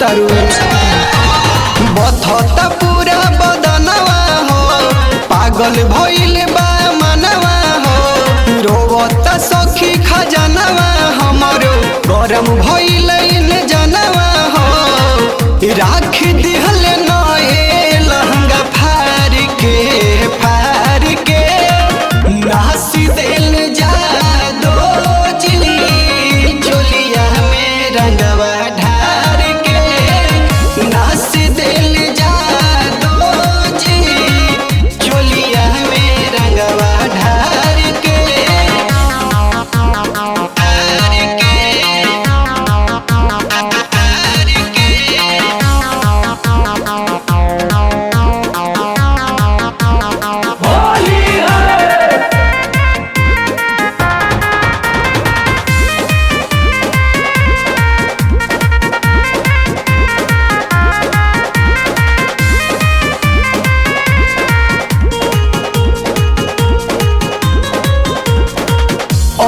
तारू बथता पूरा बदनवा हो पागल भइल बा मनवा हो रोवता सखी खजनवा हमरो गरम भइल जनवा हो राख दिहल नए लहंगा फार के नासी दिल जा दो चिली चोलिया में रंगवा ढार के नासी दिल जा दो चिली चोलिया में रंगवा ढार के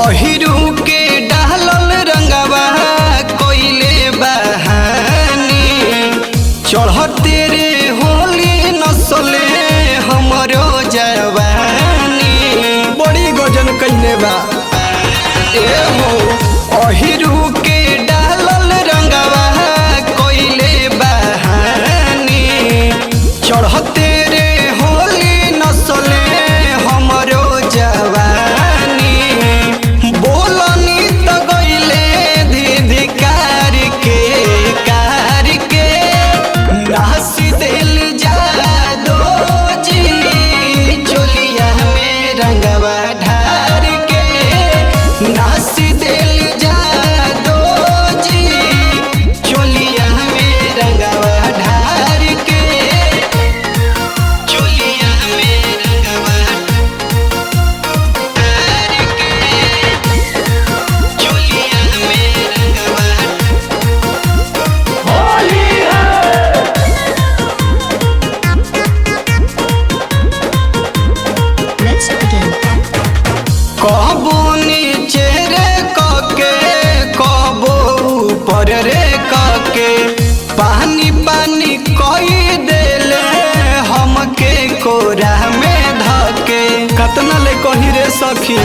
अहिरू के डालल रंगवा कोइले बहानी चढ़ते रे होली नसले हमरो जवानी बड़ी गजन कइले बा ए हो अहिरू के डालल रंगवा कोइले बहानी चढ़ते रे होली नसले हमरो जवानी बोलनी तो गइले दीदी कार के नासी दिल जा दो चिली चोलिया में रंगवा ढार के नासी दिल जा दो चिली चोलिया में रंगवा ढार के चोलिया में रंगवा ढार के चोलिया में रंगवा Let's begin. कहबो नीचे रे कके कहबो ऊपर रे कके पानी पानी कई देले हमके कोरा में धके कतना ले कही रे सखी